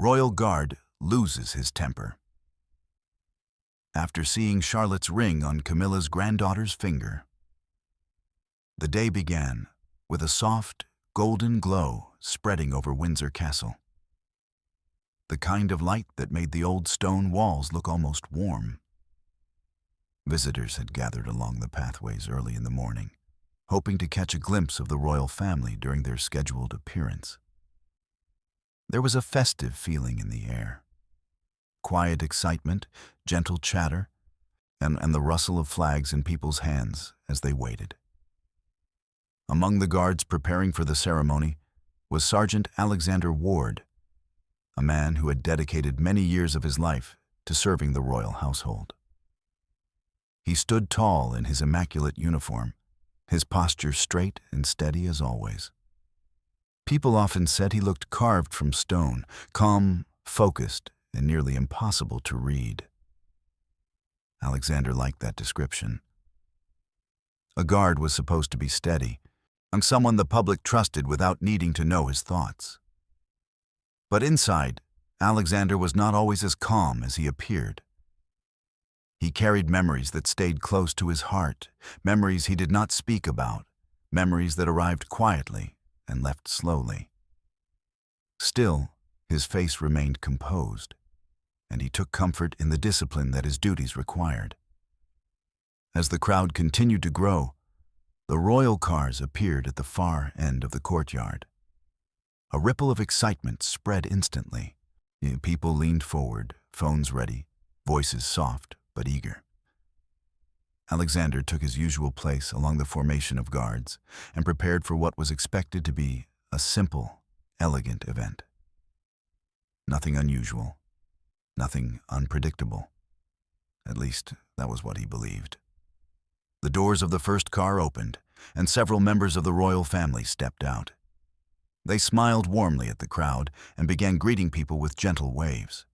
Royal Guard loses his temper. After seeing Charlotte's ring on Camilla's granddaughter's finger, the day began with a soft, golden glow spreading over Windsor Castle. The kind of light that made the old stone walls look almost warm. Visitors had gathered along the pathways early in the morning, hoping to catch a glimpse of the royal family during their scheduled appearance. There was a festive feeling in the air. Quiet excitement, gentle chatter, and the rustle of flags in people's hands as they waited. Among the guards preparing for the ceremony was Sergeant Alexander Ward, a man who had dedicated many years of his life to serving the royal household. He stood tall in his immaculate uniform, his posture straight and steady as always. People often said he looked carved from stone, calm, focused, and nearly impossible to read. Alexander liked that description. A guard was supposed to be steady, and someone the public trusted without needing to know his thoughts. But inside, Alexander was not always as calm as he appeared. He carried memories that stayed close to his heart, memories he did not speak about, memories that arrived quietly and left slowly. Still, his face remained composed, and he took comfort in the discipline that his duties required. As the crowd continued to grow, the royal cars appeared at the far end of the courtyard. A ripple of excitement spread instantly. People leaned forward, phones ready, voices soft but eager. Alexander took his usual place along the formation of guards and prepared for what was expected to be a simple, elegant event. Nothing unusual, nothing unpredictable. At least, that was what he believed. The doors of the first car opened, and several members of the royal family stepped out. They smiled warmly at the crowd and began greeting people with gentle waves.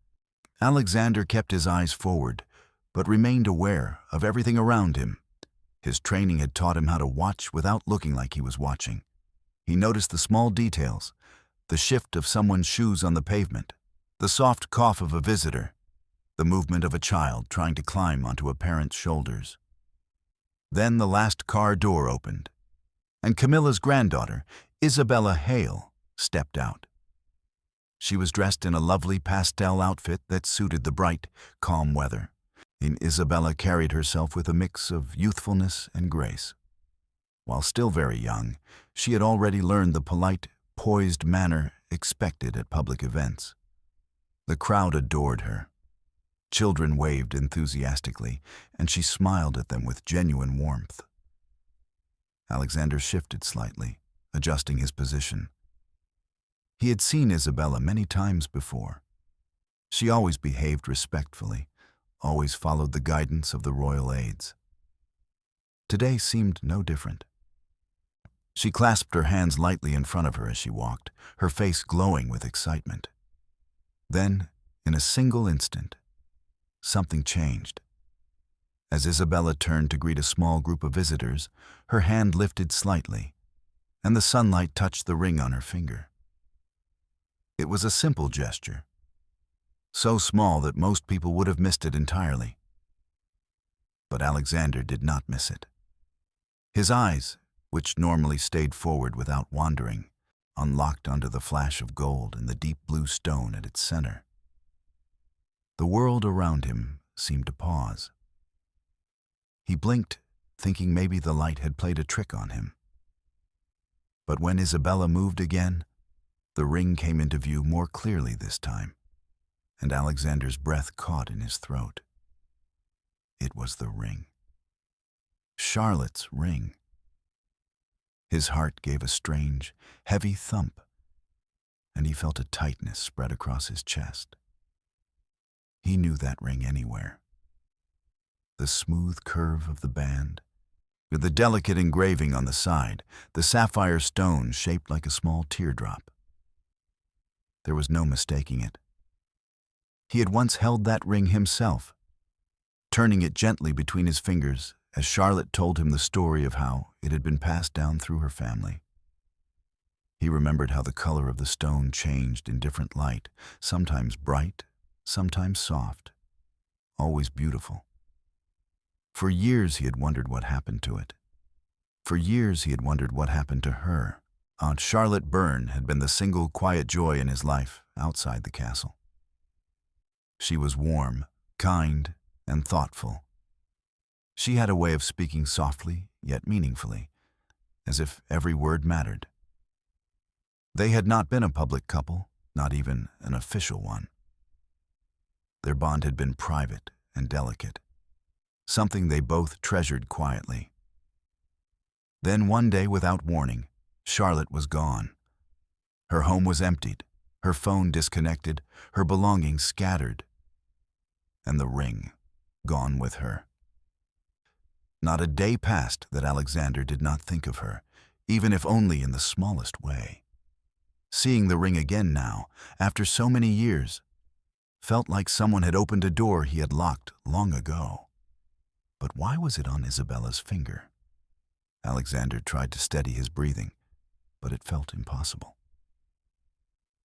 Alexander kept his eyes forward, but remained aware of everything around him. His training had taught him how to watch without looking like he was watching. He noticed the small details, the shift of someone's shoes on the pavement, the soft cough of a visitor, the movement of a child trying to climb onto a parent's shoulders. Then the last car door opened, and Camilla's granddaughter, Isabella Hale, stepped out. She was dressed in a lovely pastel outfit that suited the bright, calm weather. Isabella carried herself with a mix of youthfulness and grace. While still very young, she had already learned the polite, poised manner expected at public events. The crowd adored her. Children waved enthusiastically, and she smiled at them with genuine warmth. Alexander shifted slightly, adjusting his position. He had seen Isabella many times before. She always behaved respectfully, always followed the guidance of the royal aides. Today seemed no different. She clasped her hands lightly in front of her as she walked, her face glowing with excitement. Then, in a single instant, something changed. As Isabella turned to greet a small group of visitors, her hand lifted slightly, and the sunlight touched the ring on her finger. It was a simple gesture, so small that most people would have missed it entirely. But Alexander did not miss it. His eyes, which normally stayed forward without wandering, unlocked under the flash of gold and the deep blue stone at its center. The world around him seemed to pause. He blinked, thinking maybe the light had played a trick on him. But when Isabella moved again, the ring came into view more clearly this time, and Alexander's breath caught in his throat. It was the ring. Charlotte's ring. His heart gave a strange, heavy thump, and he felt a tightness spread across his chest. He knew that ring anywhere. The smooth curve of the band, with the delicate engraving on the side, the sapphire stone shaped like a small teardrop. There was no mistaking it. He had once held that ring himself, turning it gently between his fingers as Charlotte told him the story of how it had been passed down through her family. He remembered how the color of the stone changed in different light, sometimes bright, sometimes soft, always beautiful. For years he had wondered what happened to it. For years he had wondered what happened to her. Aunt Charlotte Byrne had been the single quiet joy in his life outside the castle. She was warm, kind, and thoughtful. She had a way of speaking softly, yet meaningfully, as if every word mattered. They had not been a public couple, not even an official one. Their bond had been private and delicate, something they both treasured quietly. Then one day, without warning, Charlotte was gone. Her home was emptied, her phone disconnected, her belongings scattered, and the ring gone with her. Not a day passed that Alexander did not think of her, even if only in the smallest way. Seeing the ring again now, after so many years, felt like someone had opened a door he had locked long ago. But why was it on Isabella's finger? Alexander tried to steady his breathing, but it felt impossible.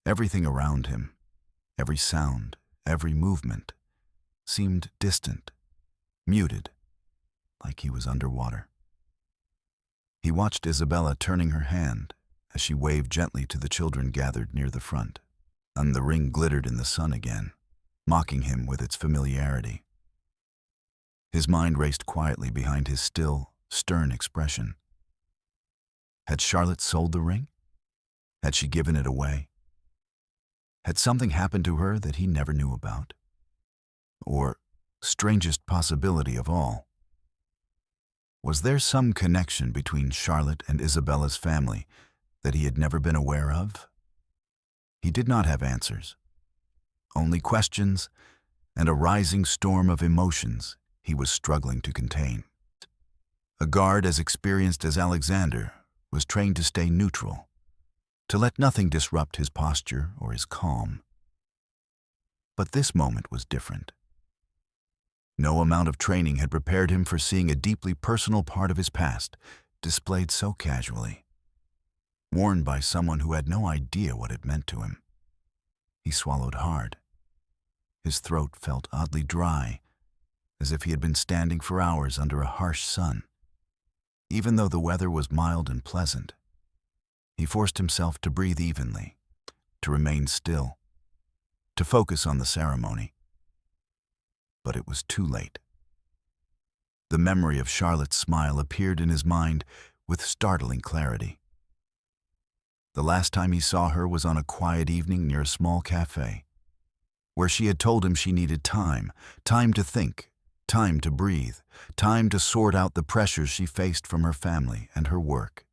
Everything around him, every sound, every movement, seemed distant, muted, like he was underwater. He watched Isabella turning her hand as she waved gently to the children gathered near the front, and the ring glittered in the sun again, mocking him with its familiarity. His mind raced quietly behind his still, stern expression. Had Charlotte sold the ring? Had she given it away? Had something happened to her that he never knew about? Or, strangest possibility of all, was there some connection between Charlotte and Isabella's family that he had never been aware of? He did not have answers, only questions and a rising storm of emotions he was struggling to contain. A guard as experienced as Alexander was trained to stay neutral, to let nothing disrupt his posture or his calm. But this moment was different. No amount of training had prepared him for seeing a deeply personal part of his past displayed so casually, worn by someone who had no idea what it meant to him. He swallowed hard. His throat felt oddly dry, as if he had been standing for hours under a harsh sun. Even though the weather was mild and pleasant, he forced himself to breathe evenly, to remain still, to focus on the ceremony. But it was too late. The memory of Charlotte's smile appeared in his mind with startling clarity. The last time he saw her was on a quiet evening near a small cafe, where she had told him she needed time to think, time to breathe, time to sort out the pressures she faced from her family and her work.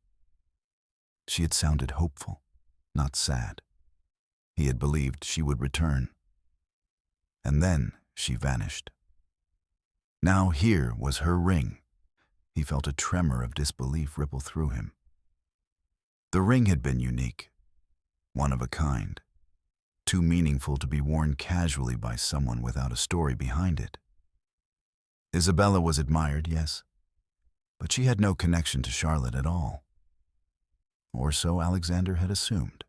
She had sounded hopeful, not sad. He had believed she would return. And then she vanished. Now here was her ring. He felt a tremor of disbelief ripple through him. The ring had been unique, one of a kind, too meaningful to be worn casually by someone without a story behind it. Isabella was admired, yes, but she had no connection to Charlotte at all. Or so Alexander had assumed.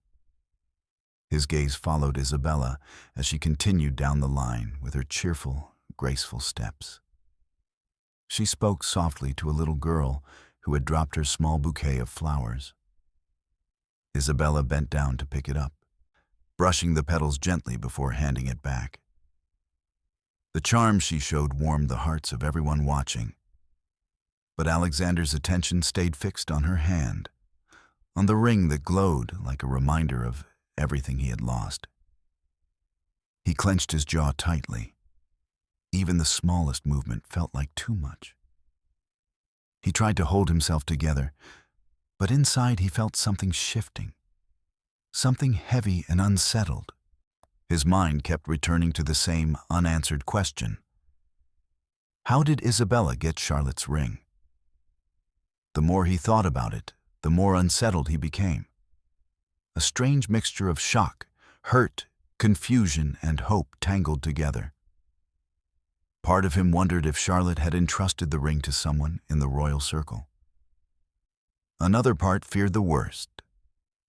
His gaze followed Isabella as she continued down the line with her cheerful, graceful steps. She spoke softly to a little girl who had dropped her small bouquet of flowers. Isabella bent down to pick it up, brushing the petals gently before handing it back. The charm she showed warmed the hearts of everyone watching, but Alexander's attention stayed fixed on her hand, on the ring that glowed like a reminder of everything he had lost. He clenched his jaw tightly. Even the smallest movement felt like too much. He tried to hold himself together, but inside he felt something shifting, something heavy and unsettled. His mind kept returning to the same unanswered question. How did Isabella get Charlotte's ring? The more he thought about it, the more unsettled he became. A strange mixture of shock, hurt, confusion, and hope tangled together. Part of him wondered if Charlotte had entrusted the ring to someone in the royal circle. Another part feared the worst,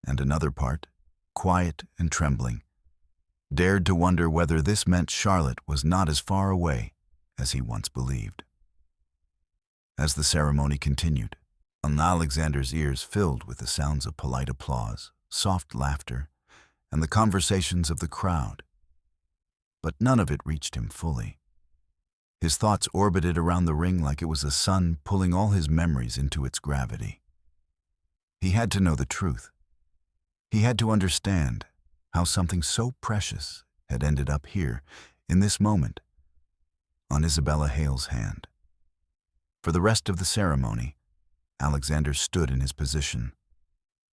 and another part, quiet and trembling, dared to wonder whether this meant Charlotte was not as far away as he once believed. As the ceremony continued, Alexander's ears filled with the sounds of polite applause, soft laughter, and the conversations of the crowd. But none of it reached him fully. His thoughts orbited around the ring like it was a sun pulling all his memories into its gravity. He had to know the truth. He had to understand how something so precious had ended up here, in this moment, on Isabella Hale's hand. For the rest of the ceremony, Alexander stood in his position,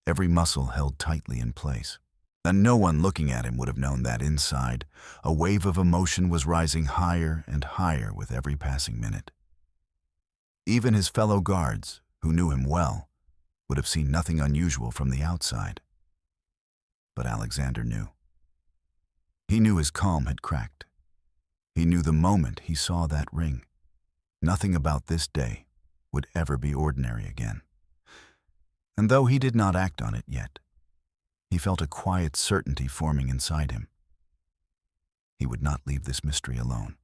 every muscle held tightly in place. And no one looking at him would have known that inside, a wave of emotion was rising higher and higher with every passing minute. Even his fellow guards, who knew him well, would have seen nothing unusual from the outside. But Alexander knew. He knew his calm had cracked. He knew the moment he saw that ring, nothing about this day would ever be ordinary again. And though he did not act on it yet, he felt a quiet certainty forming inside him. He would not leave this mystery alone.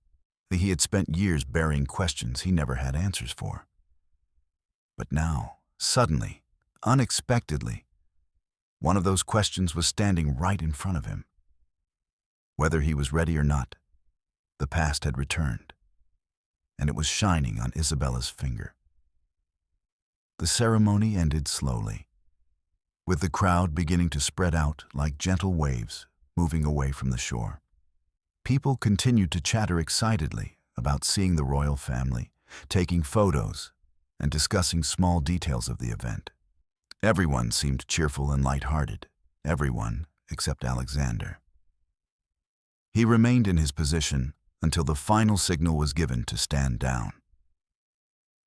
He had spent years burying questions he never had answers for. But now, suddenly, unexpectedly, one of those questions was standing right in front of him. Whether he was ready or not, the past had returned, and it was shining on Isabella's finger. The ceremony ended slowly, with the crowd beginning to spread out like gentle waves moving away from the shore. People continued to chatter excitedly about seeing the royal family, taking photos, and discussing small details of the event. Everyone seemed cheerful and light-hearted, everyone except Alexander. He remained in his position until the final signal was given to stand down.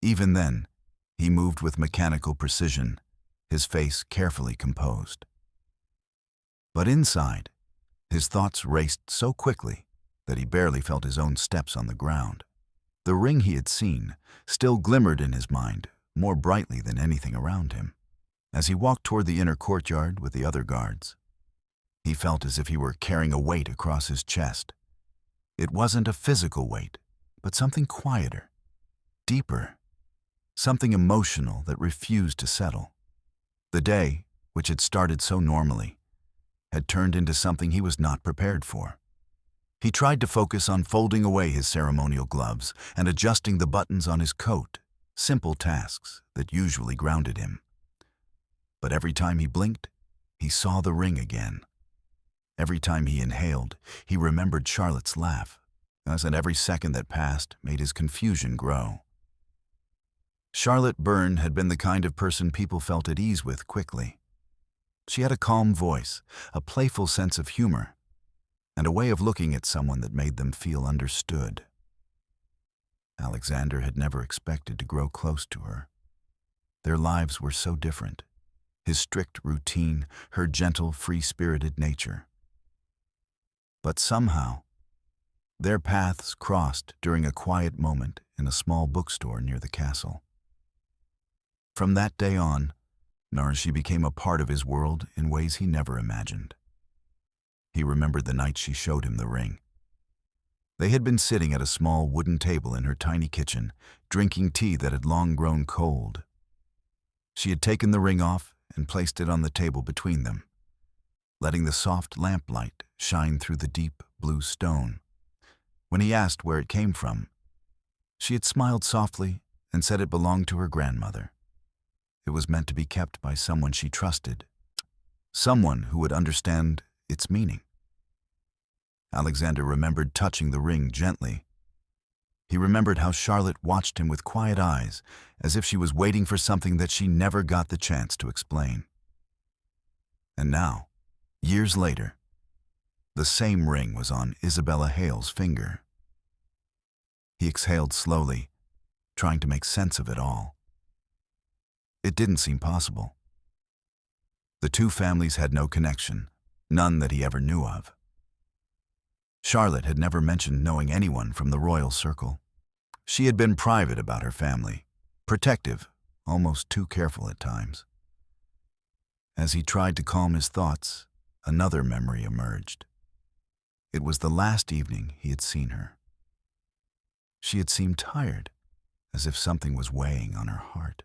Even then, he moved with mechanical precision, his face carefully composed. But inside, his thoughts raced so quickly that he barely felt his own steps on the ground. The ring he had seen still glimmered in his mind more brightly than anything around him. As he walked toward the inner courtyard with the other guards, he felt as if he were carrying a weight across his chest. It wasn't a physical weight, but something quieter, deeper, something emotional that refused to settle. The day, which had started so normally, had turned into something he was not prepared for. He tried to focus on folding away his ceremonial gloves and adjusting the buttons on his coat, simple tasks that usually grounded him. But every time he blinked, he saw the ring again. Every time he inhaled, he remembered Charlotte's laugh, and every second that passed made his confusion grow. Charlotte Byrne had been the kind of person people felt at ease with quickly. She had a calm voice, a playful sense of humor, and a way of looking at someone that made them feel understood. Alexander had never expected to grow close to her. Their lives were so different. His strict routine, her gentle, free-spirited nature. But somehow, their paths crossed during a quiet moment in a small bookstore near the castle. From that day on, she became a part of his world in ways he never imagined. He remembered the night she showed him the ring. They had been sitting at a small wooden table in her tiny kitchen, drinking tea that had long grown cold. She had taken the ring off and placed it on the table between them, letting the soft lamplight shine through the deep blue stone. When he asked where it came from, she had smiled softly and said it belonged to her grandmother. It was meant to be kept by someone she trusted, someone who would understand its meaning. Alexander remembered touching the ring gently. He remembered how Charlotte watched him with quiet eyes, as if she was waiting for something that she never got the chance to explain. And now, years later, the same ring was on Isabella Hale's finger. He exhaled slowly, trying to make sense of it all. It didn't seem possible. The two families had no connection, none that he ever knew of. Charlotte had never mentioned knowing anyone from the royal circle. She had been private about her family, protective, almost too careful at times. As he tried to calm his thoughts, another memory emerged. It was the last evening he had seen her. She had seemed tired, as if something was weighing on her heart.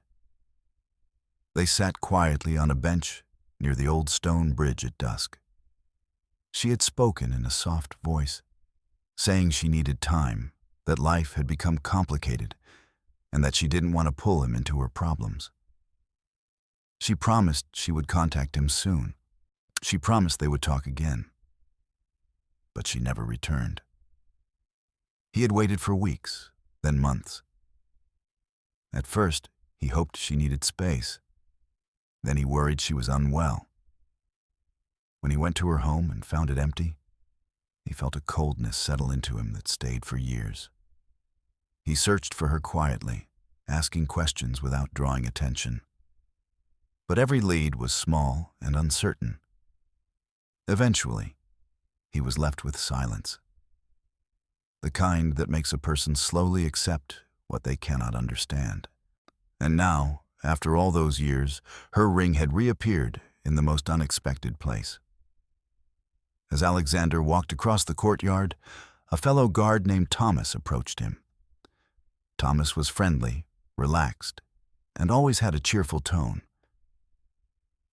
They sat quietly on a bench near the old stone bridge at dusk. She had spoken in a soft voice, saying she needed time, that life had become complicated, and that she didn't want to pull him into her problems. She promised she would contact him soon. She promised they would talk again. But she never returned. He had waited for weeks, then months. At first, he hoped she needed space. Then he worried she was unwell. When he went to her home and found it empty, he felt a coldness settle into him that stayed for years. He searched for her quietly, asking questions without drawing attention. But every lead was small and uncertain. Eventually, he was left with silence. The kind that makes a person slowly accept what they cannot understand. And now, after all those years, her ring had reappeared in the most unexpected place. As Alexander walked across the courtyard, a fellow guard named Thomas approached him. Thomas was friendly, relaxed, and always had a cheerful tone.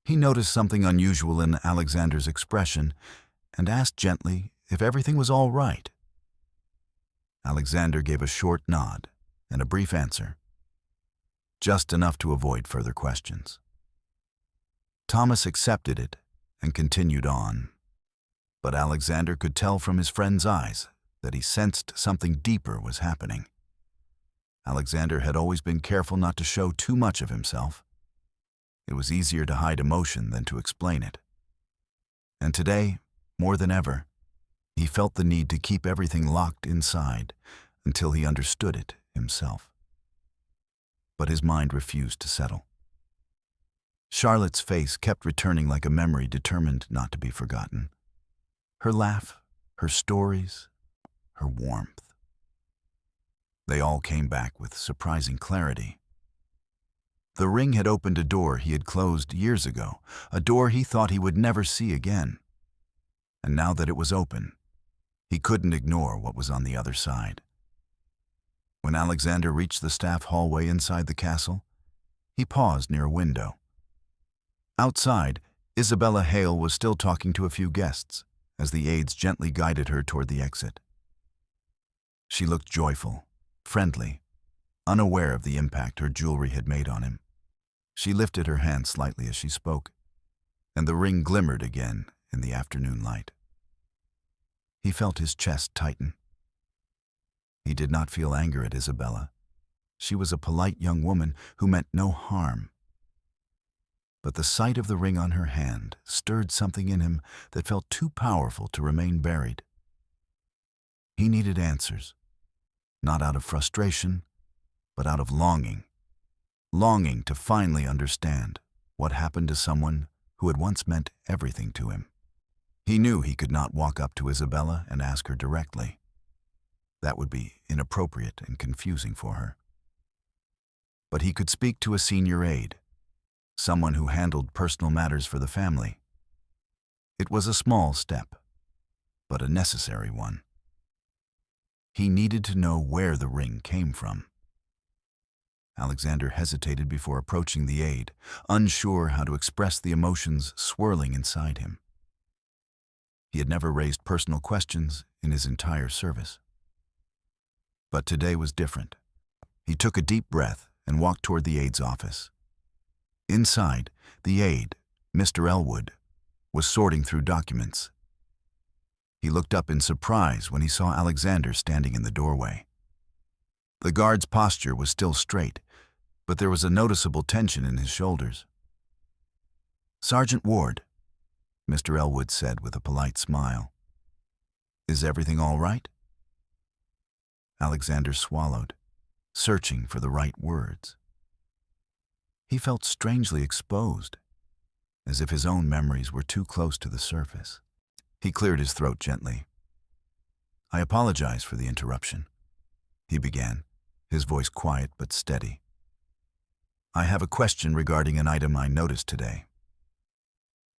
He noticed something unusual in Alexander's expression and asked gently if everything was all right. Alexander gave a short nod and a brief answer, just enough to avoid further questions. Thomas accepted it and continued on, but Alexander could tell from his friend's eyes that he sensed something deeper was happening. Alexander had always been careful not to show too much of himself. It was easier to hide emotion than to explain it. And today, more than ever, he felt the need to keep everything locked inside until he understood it himself. But his mind refused to settle. Charlotte's face kept returning like a memory determined not to be forgotten. Her laugh, her stories, her warmth. They all came back with surprising clarity. The ring had opened a door he had closed years ago, a door he thought he would never see again. And now that it was open, he couldn't ignore what was on the other side. When Alexander reached the staff hallway inside the castle, he paused near a window. Outside, Isabella Hale was still talking to a few guests as the aides gently guided her toward the exit. She looked joyful, friendly, unaware of the impact her jewelry had made on him. She lifted her hand slightly as she spoke, and the ring glimmered again in the afternoon light. He felt his chest tighten. He did not feel anger at Isabella. She was a polite young woman who meant no harm. But the sight of the ring on her hand stirred something in him that felt too powerful to remain buried. He needed answers, not out of frustration, but out of longing. Longing to finally understand what happened to someone who had once meant everything to him. He knew he could not walk up to Isabella and ask her directly. That would be inappropriate and confusing for her. But he could speak to a senior aide, someone who handled personal matters for the family. It was a small step, but a necessary one. He needed to know where the ring came from. Alexander hesitated before approaching the aide, unsure how to express the emotions swirling inside him. He had never raised personal questions in his entire service. But today was different. He took a deep breath and walked toward the aide's office. Inside, the aide, Mr. Elwood, was sorting through documents. He looked up in surprise when he saw Alexander standing in the doorway. The guard's posture was still straight, but there was a noticeable tension in his shoulders. "Sergeant Ward," Mr. Elwood said with a polite smile. "Is everything all right?" Alexander swallowed, searching for the right words. He felt strangely exposed, as if his own memories were too close to the surface. He cleared his throat gently. "I apologize for the interruption," he began, his voice quiet but steady. "I have a question regarding an item I noticed today."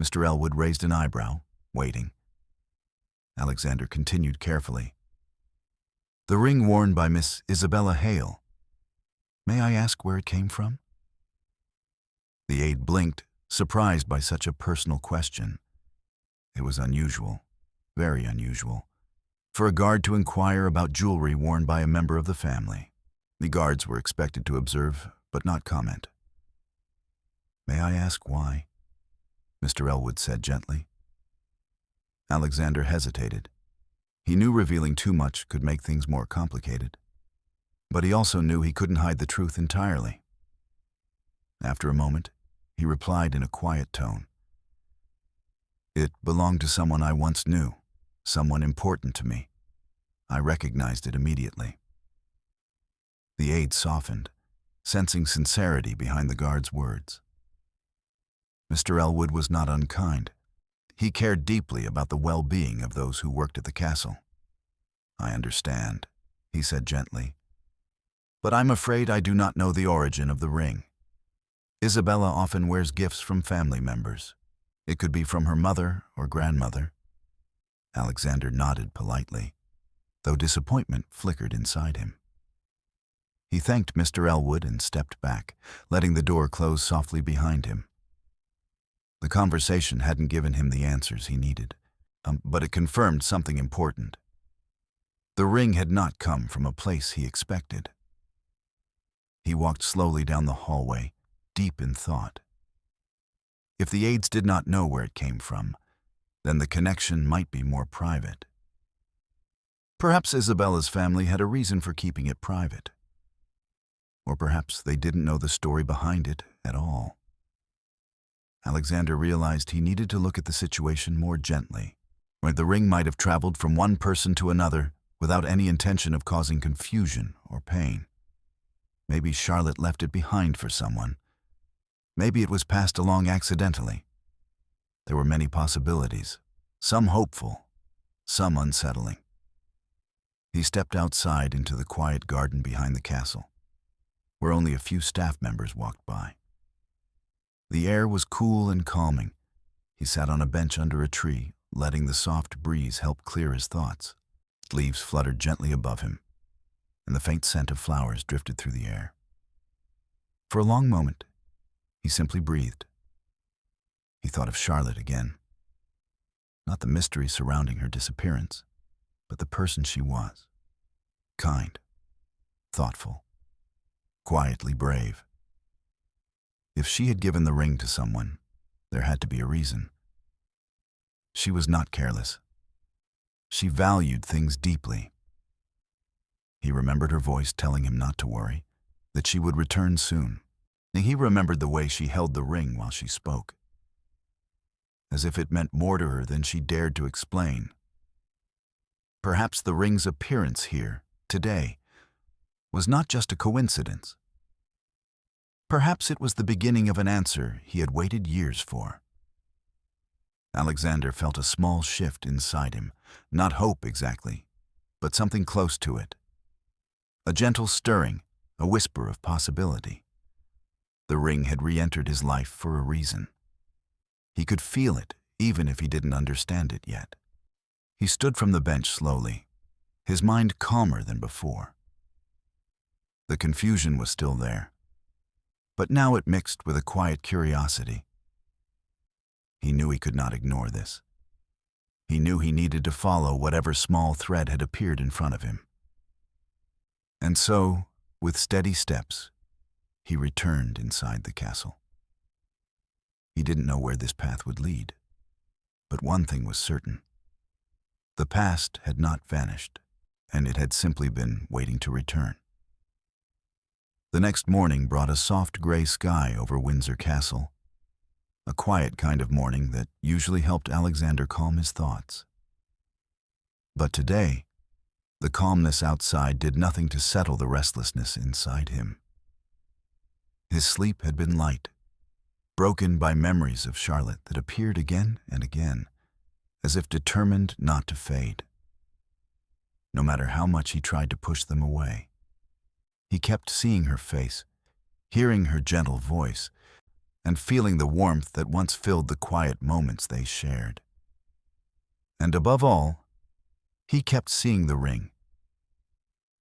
Mr. Elwood raised an eyebrow, waiting. Alexander continued carefully. The ring worn by Miss Isabella Hale. May I ask where it came from? The aide blinked, surprised by such a personal question. It was unusual, very unusual, for a guard to inquire about jewelry worn by a member of the family. The guards were expected to observe, but not comment. May I ask why? Mr. Elwood said gently. Alexander hesitated. He knew revealing too much could make things more complicated. But he also knew he couldn't hide the truth entirely. After a moment, he replied in a quiet tone. It belonged to someone I once knew, someone important to me. I recognized it immediately. The aide softened, sensing sincerity behind the guard's words. Mr. Elwood was not unkind. He cared deeply about the well-being of those who worked at the castle. I understand, he said gently. But I'm afraid I do not know the origin of the ring. Isabella often wears gifts from family members. It could be from her mother or grandmother. Alexander nodded politely, though disappointment flickered inside him. He thanked Mr. Elwood and stepped back, letting the door close softly behind him. The conversation hadn't given him the answers he needed, but it confirmed something important. The ring had not come from a place he expected. He walked slowly down the hallway, deep in thought. If the aides did not know where it came from, then the connection might be more private. Perhaps Isabella's family had a reason for keeping it private. Or perhaps they didn't know the story behind it at all. Alexander realized he needed to look at the situation more gently, where the ring might have traveled from one person to another without any intention of causing confusion or pain. Maybe Charlotte left it behind for someone. Maybe it was passed along accidentally. There were many possibilities, some hopeful, some unsettling. He stepped outside into the quiet garden behind the castle, where only a few staff members walked by. The air was cool and calming. He sat on a bench under a tree, letting the soft breeze help clear his thoughts. Leaves fluttered gently above him, and the faint scent of flowers drifted through the air. For a long moment, he simply breathed. He thought of Charlotte again. Not the mystery surrounding her disappearance, but the person she was. Kind, thoughtful, quietly brave. If she had given the ring to someone, there had to be a reason. She was not careless. She valued things deeply. He remembered her voice telling him not to worry, that she would return soon. And he remembered the way she held the ring while she spoke, as if it meant more to her than she dared to explain. Perhaps the ring's appearance here, today, was not just a coincidence. Perhaps it was the beginning of an answer he had waited years for. Alexander felt a small shift inside him, not hope exactly, but something close to it. A gentle stirring, a whisper of possibility. The ring had re-entered his life for a reason. He could feel it, even if he didn't understand it yet. He stood from the bench slowly, his mind calmer than before. The confusion was still there, but now it mixed with a quiet curiosity. He knew he could not ignore this. He knew he needed to follow whatever small thread had appeared in front of him. And so, with steady steps, he returned inside the castle. He didn't know where this path would lead, but one thing was certain. The past had not vanished, and it had simply been waiting to return. The next morning brought a soft gray sky over Windsor Castle, a quiet kind of morning that usually helped Alexander calm his thoughts. But today, the calmness outside did nothing to settle the restlessness inside him. His sleep had been light, broken by memories of Charlotte that appeared again and again, as if determined not to fade. No matter how much he tried to push them away, he kept seeing her face, hearing her gentle voice, and feeling the warmth that once filled the quiet moments they shared. And above all, he kept seeing the ring.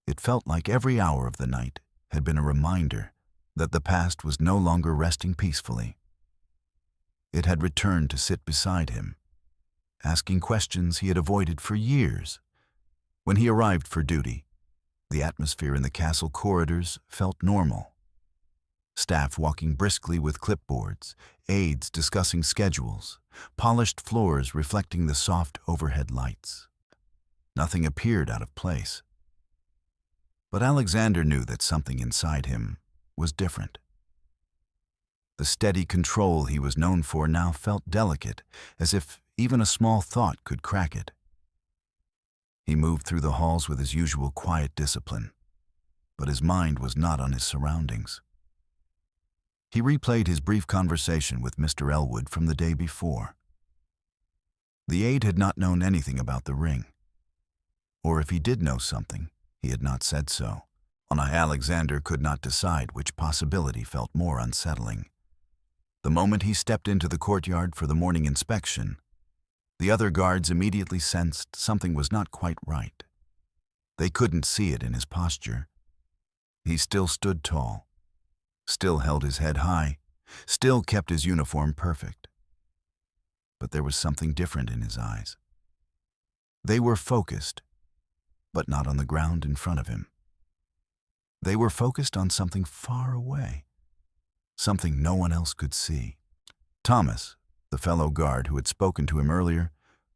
It felt like every hour of the night had been a reminder that the past was no longer resting peacefully. It had returned to sit beside him, asking questions he had avoided for years. When he arrived for duty, the atmosphere in the castle corridors felt normal. Staff walking briskly with clipboards, aides discussing schedules, polished floors reflecting the soft overhead lights. Nothing appeared out of place. But Alexander knew that something inside him was different. The steady control he was known for now felt delicate, as if even a small thought could crack it. He moved through the halls with his usual quiet discipline, but his mind was not on his surroundings. He replayed his brief conversation with Mr. Elwood from the day before. The aide had not known anything about the ring. Or if he did know something, he had not said so. Alexander could not decide which possibility felt more unsettling. The moment he stepped into the courtyard for the morning inspection, the other guards immediately sensed something was not quite right. They couldn't see it in his posture. He still stood tall, still held his head high, still kept his uniform perfect. But there was something different in his eyes. They were focused, but not on the ground in front of him. They were focused on something far away, something no one else could see. Thomas, the fellow guard who had spoken to him earlier,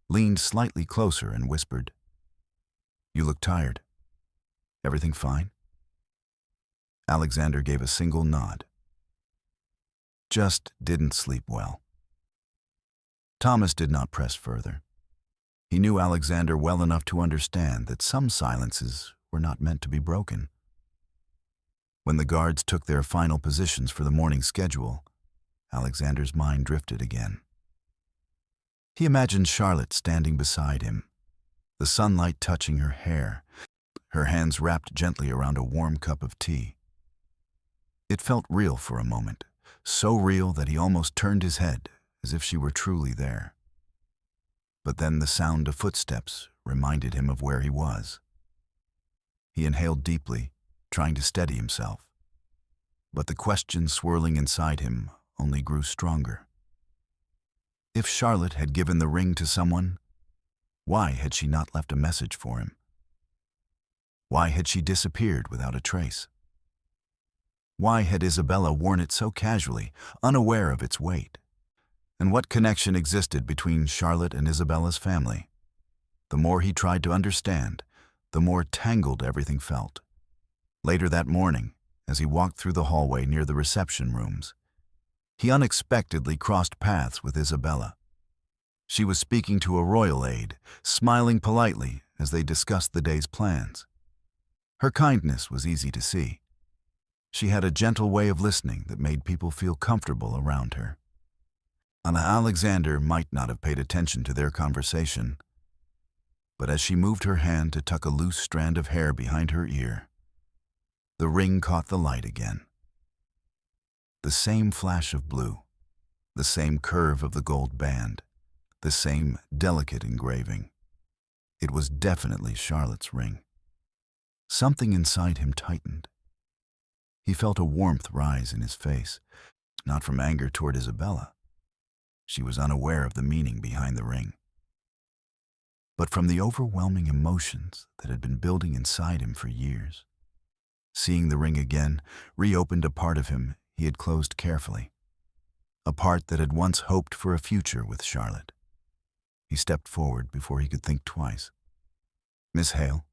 leaned slightly closer and whispered, "You look tired. Everything fine?" Alexander gave a single nod. "Just didn't sleep well." Thomas did not press further. He knew Alexander well enough to understand that some silences were not meant to be broken. When the guards took their final positions for the morning schedule, Alexander's mind drifted again. He imagined Charlotte standing beside him, the sunlight touching her hair, her hands wrapped gently around a warm cup of tea. It felt real for a moment, so real that he almost turned his head as if she were truly there. But then the sound of footsteps reminded him of where he was. He inhaled deeply, trying to steady himself. But the question swirling inside him only grew stronger. If Charlotte had given the ring to someone, why had she not left a message for him? Why had she disappeared without a trace? Why had Isabella worn it so casually, unaware of its weight? And what connection existed between Charlotte and Isabella's family? The more he tried to understand, the more tangled everything felt. Later that morning, as he walked through the hallway near the reception rooms, he unexpectedly crossed paths with Isabella. She was speaking to a royal aide, smiling politely as they discussed the day's plans. Her kindness was easy to see. She had a gentle way of listening that made people feel comfortable around her. Alexander might not have paid attention to their conversation, but as she moved her hand to tuck a loose strand of hair behind her ear, the ring caught the light again. The same flash of blue, the same curve of the gold band, the same delicate engraving. It was definitely Charlotte's ring. Something inside him tightened. He felt a warmth rise in his face, not from anger toward Isabella. She was unaware of the meaning behind the ring, but from the overwhelming emotions that had been building inside him for years. Seeing the ring again reopened a part of him he had closed carefully, a part that had once hoped for a future with Charlotte. He stepped forward before he could think twice. "Miss Hale,"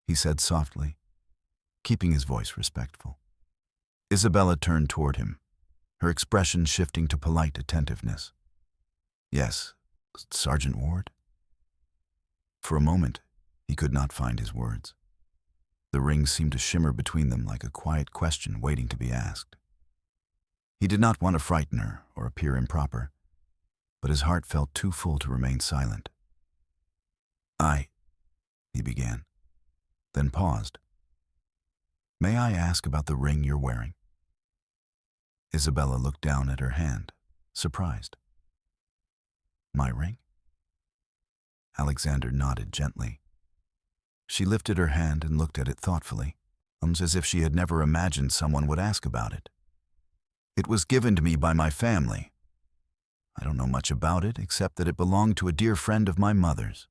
he said softly, keeping his voice respectful. Isabella turned toward him, her expression shifting to polite attentiveness. "Yes, Sergeant Ward?" For a moment, he could not find his words. The ring seemed to shimmer between them like a quiet question waiting to be asked. He did not want to frighten her or appear improper, but his heart felt too full to remain silent. He began, then paused. "May I ask about the ring you're wearing?" Isabella looked down at her hand, surprised. My ring? Alexander nodded gently. She lifted her hand and looked at it thoughtfully, almost as if she had never imagined someone would ask about it. It was given to me by my family. I don't know much about it except that it belonged to a dear friend of my mother's.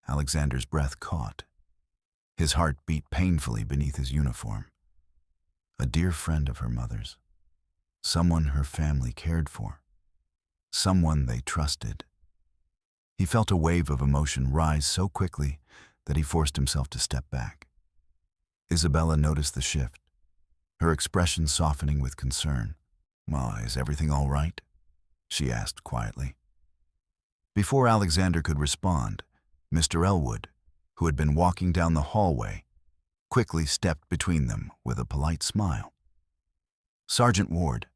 Alexander's breath caught. His heart beat painfully beneath his uniform. A dear friend of her mother's. Someone her family cared for. Someone they trusted. He felt a wave of emotion rise so quickly that he forced himself to step back. Isabella noticed the shift, her expression softening with concern. "Well, is everything all right?" she asked quietly. Before Alexander could respond, Mr. Elwood, who had been walking down the hallway, quickly stepped between them with a polite smile. "Sergeant Ward,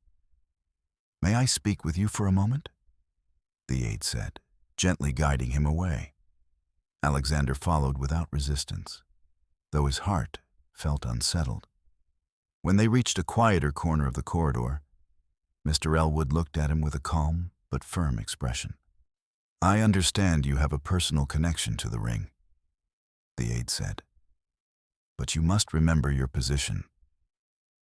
may I speak with you for a moment?" the aide said, gently guiding him away. Alexander followed without resistance, though his heart felt unsettled. When they reached a quieter corner of the corridor, Mr. Elwood looked at him with a calm but firm expression. "I understand you have a personal connection to the ring," the aide said. "But you must remember your position.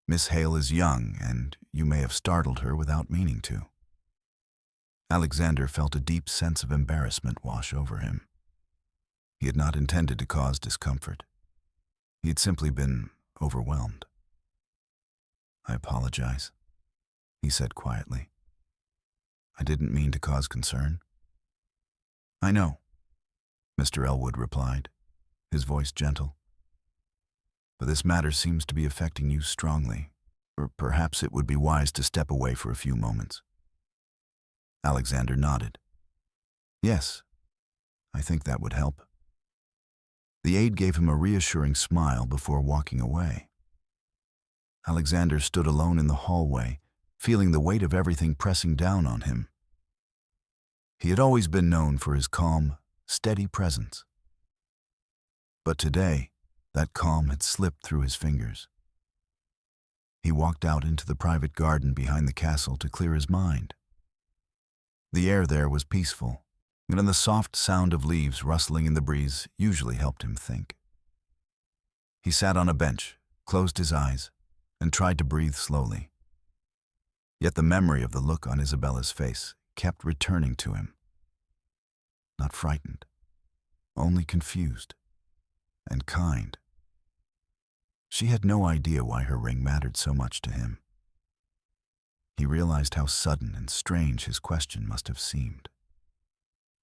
Miss Hale is young, and you may have startled her without meaning to." Alexander felt a deep sense of embarrassment wash over him. He had not intended to cause discomfort. He had simply been overwhelmed. "I apologize," he said quietly. "I didn't mean to cause concern." "I know," Mr. Elwood replied, his voice gentle. "But this matter seems to be affecting you strongly, or perhaps it would be wise to step away for a few moments." Alexander nodded. "Yes, I think that would help." The aide gave him a reassuring smile before walking away. Alexander stood alone in the hallway, feeling the weight of everything pressing down on him. He had always been known for his calm, steady presence. But today, that calm had slipped through his fingers. He walked out into the private garden behind the castle to clear his mind. The air there was peaceful, and the soft sound of leaves rustling in the breeze usually helped him think. He sat on a bench, closed his eyes, and tried to breathe slowly. Yet the memory of the look on Isabella's face kept returning to him. Not frightened, only confused and kind. She had no idea why her ring mattered so much to him. He realized how sudden and strange his question must have seemed.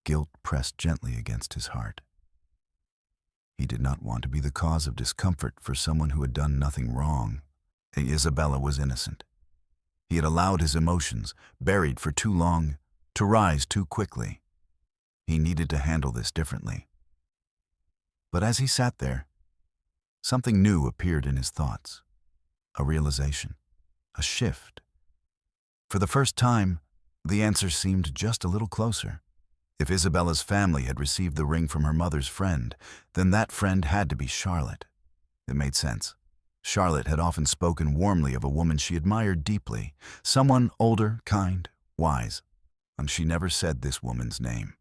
Guilt pressed gently against his heart. He did not want to be the cause of discomfort for someone who had done nothing wrong. Isabella was innocent. He had allowed his emotions, buried for too long, to rise too quickly. He needed to handle this differently. But as he sat there, something new appeared in his thoughts. A realization, a shift. For the first time, the answer seemed just a little closer. If Isabella's family had received the ring from her mother's friend, then that friend had to be Charlotte. It made sense. Charlotte had often spoken warmly of a woman she admired deeply, someone older, kind, wise, and she never said this woman's name.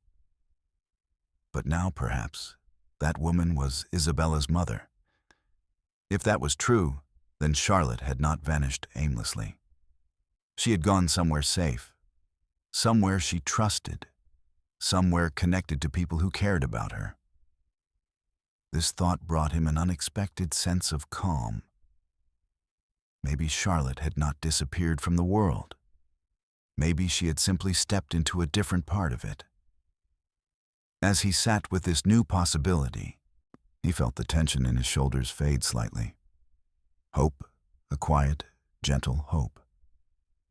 But now, perhaps, that woman was Isabella's mother. If that was true, then Charlotte had not vanished aimlessly. She had gone somewhere safe, somewhere she trusted, somewhere connected to people who cared about her. This thought brought him an unexpected sense of calm. Maybe Charlotte had not disappeared from the world. Maybe she had simply stepped into a different part of it. As he sat with this new possibility, he felt the tension in his shoulders fade slightly. Hope, a quiet, gentle hope,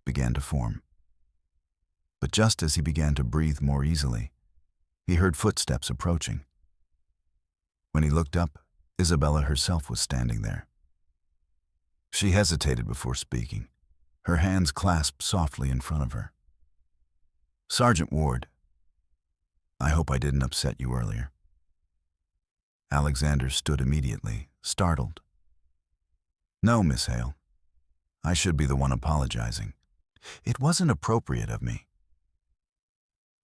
began to form. But just as he began to breathe more easily, he heard footsteps approaching. When he looked up, Isabella herself was standing there. She hesitated before speaking, her hands clasped softly in front of her. "Sergeant Ward, I hope I didn't upset you earlier." Alexander stood immediately, startled. "No, Miss Hale. I should be the one apologizing. It wasn't appropriate of me.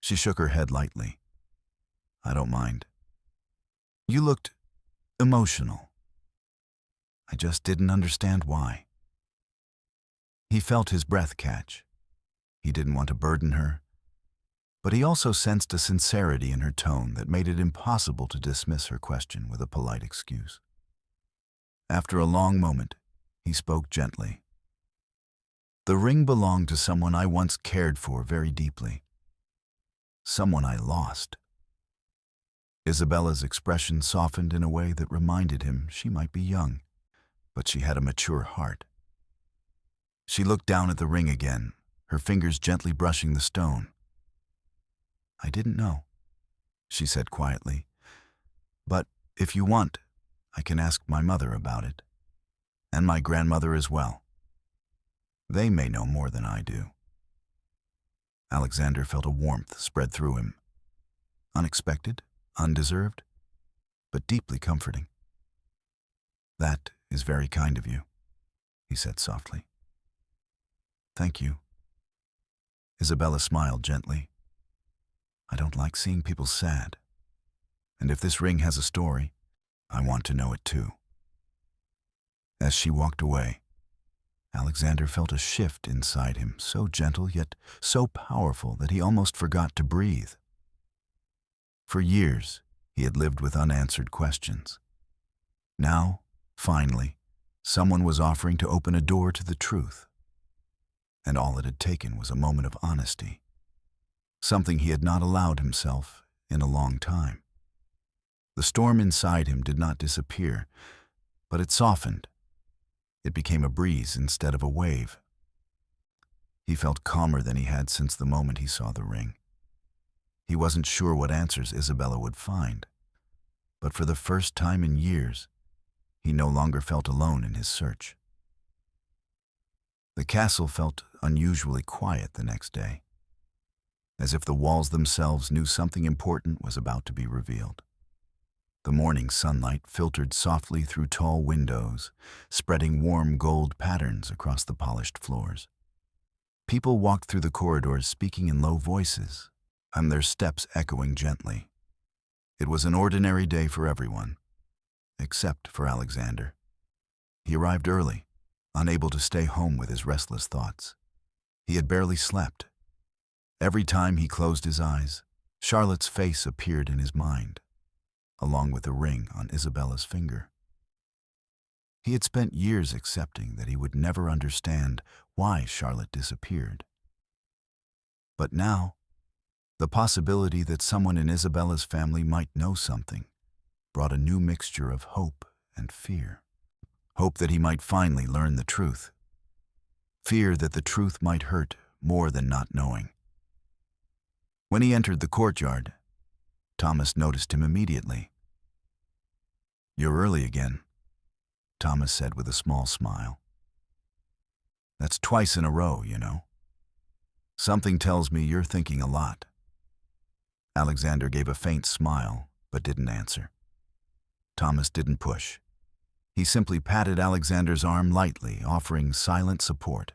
She shook her head lightly. I don't mind. You looked emotional. I just didn't understand why. He felt his breath catch. He didn't want to burden her, but he also sensed a sincerity in her tone that made it impossible to dismiss her question with a polite excuse. After a long moment, he spoke gently. The ring belonged to someone I once cared for very deeply. Someone I lost. Isabella's expression softened in a way that reminded him she might be young, but she had a mature heart. She looked down at the ring again, her fingers gently brushing the stone. I didn't know, she said quietly. But if you want, I can ask my mother about it. And my grandmother as well. They may know more than I do. Alexander felt a warmth spread through him. Unexpected, undeserved, but deeply comforting. That is very kind of you, he said softly. Thank you. Isabella smiled gently. I don't like seeing people sad. And if this ring has a story, I want to know it too. As she walked away, Alexander felt a shift inside him, so gentle yet so powerful that he almost forgot to breathe. For years, he had lived with unanswered questions. Now, finally, someone was offering to open a door to the truth. And all it had taken was a moment of honesty, something he had not allowed himself in a long time. The storm inside him did not disappear, but it softened. It became a breeze instead of a wave. He felt calmer than he had since the moment he saw the ring. He wasn't sure what answers Isabella would find, but for the first time in years, he no longer felt alone in his search. The castle felt unusually quiet the next day, as if the walls themselves knew something important was about to be revealed. The morning sunlight filtered softly through tall windows, spreading warm gold patterns across the polished floors. People walked through the corridors speaking in low voices, and their steps echoing gently. It was an ordinary day for everyone, except for Alexander. He arrived early, unable to stay home with his restless thoughts. He had barely slept. Every time he closed his eyes, Charlotte's face appeared in his mind, along with the ring on Isabella's finger. He had spent years accepting that he would never understand why Charlotte disappeared. But now, the possibility that someone in Isabella's family might know something brought a new mixture of hope and fear. Hope that he might finally learn the truth. Fear that the truth might hurt more than not knowing. When he entered the courtyard, Thomas noticed him immediately. You're early again, Thomas said with a small smile. That's twice in a row, you know. Something tells me you're thinking a lot. Alexander gave a faint smile, but didn't answer. Thomas didn't push. He simply patted Alexander's arm lightly, offering silent support.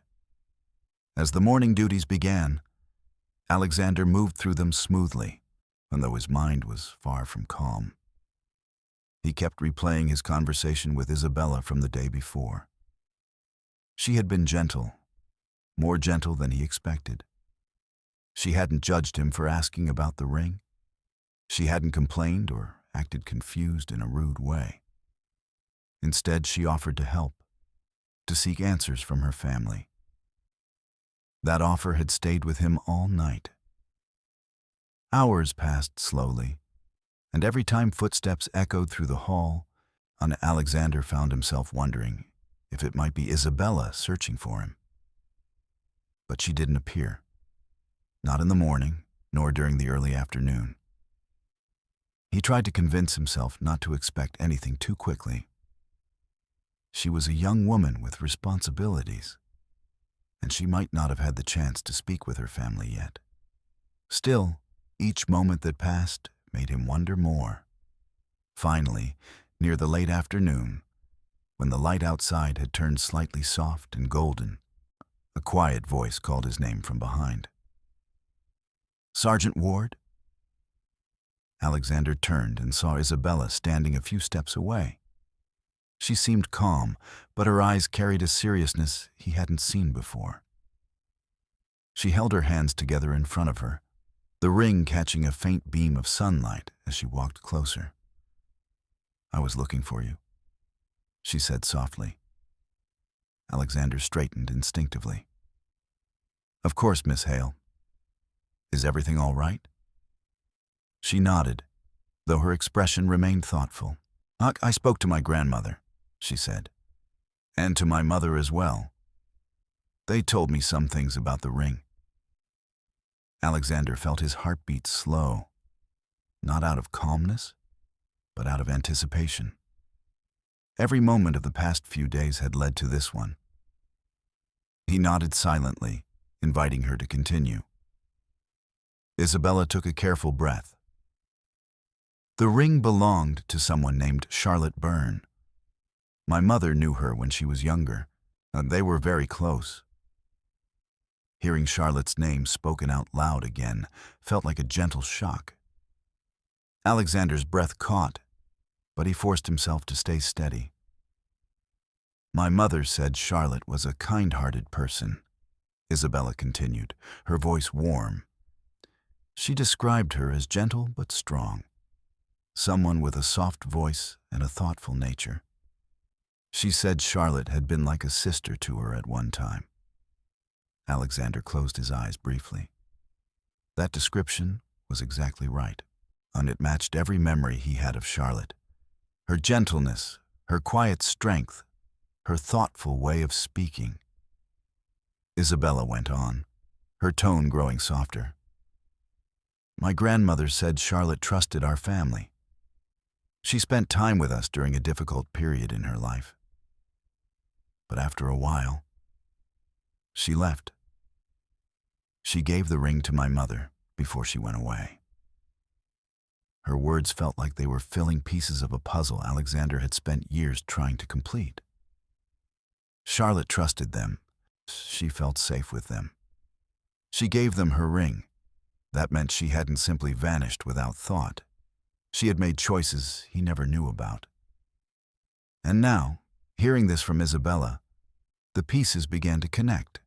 As the morning duties began, Alexander moved through them smoothly, though his mind was far from calm. He kept replaying his conversation with Isabella from the day before. She had been gentle, more gentle than he expected. She hadn't judged him for asking about the ring. She hadn't complained or acted confused in a rude way. Instead, she offered to help, to seek answers from her family. That offer had stayed with him all night. Hours passed slowly, and every time footsteps echoed through the hall, Alexander found himself wondering if it might be Isabella searching for him. But she didn't appear, not in the morning, nor during the early afternoon. He tried to convince himself not to expect anything too quickly. She was a young woman with responsibilities, and she might not have had the chance to speak with her family yet. Still, each moment that passed made him wonder more. Finally, near the late afternoon, When the light outside had turned slightly soft and golden, a quiet voice called his name from behind. "Sergeant Ward?" Alexander turned and saw Isabella standing a few steps away. She seemed calm, but her eyes carried a seriousness he hadn't seen before. She held her hands together in front of her, the ring catching a faint beam of sunlight as she walked closer. "I was looking for you," she said softly. Alexander straightened instinctively. "Of course, Miss Hale. Is everything all right?" She nodded, though her expression remained thoughtful. "I spoke to my grandmother," she said, "and to my mother as well. They told me some things about the ring." Alexander felt his heartbeat slow, not out of calmness, but out of anticipation. Every moment of the past few days had led to this one. He nodded silently, inviting her to continue. Isabella took a careful breath. "The ring belonged to someone named Charlotte Byrne. My mother knew her when she was younger, and they were very close." Hearing Charlotte's name spoken out loud again felt like a gentle shock. Alexander's breath caught, but he forced himself to stay steady. "My mother said Charlotte was a kind-hearted person," Isabella continued, her voice warm. "She described her as gentle but strong, someone with a soft voice and a thoughtful nature. She said Charlotte had been like a sister to her at one time." Alexander closed his eyes briefly. That description was exactly right, and it matched every memory he had of Charlotte. Her gentleness, her quiet strength, her thoughtful way of speaking. Isabella went on, her tone growing softer. "My grandmother said Charlotte trusted our family. She spent time with us during a difficult period in her life. But after a while, she left. She gave the ring to my mother before she went away." Her words felt like they were filling pieces of a puzzle Alexander had spent years trying to complete. Charlotte trusted them. She felt safe with them. She gave them her ring. That meant she hadn't simply vanished without thought. She had made choices he never knew about. And now, hearing this from Isabella, the pieces began to connect.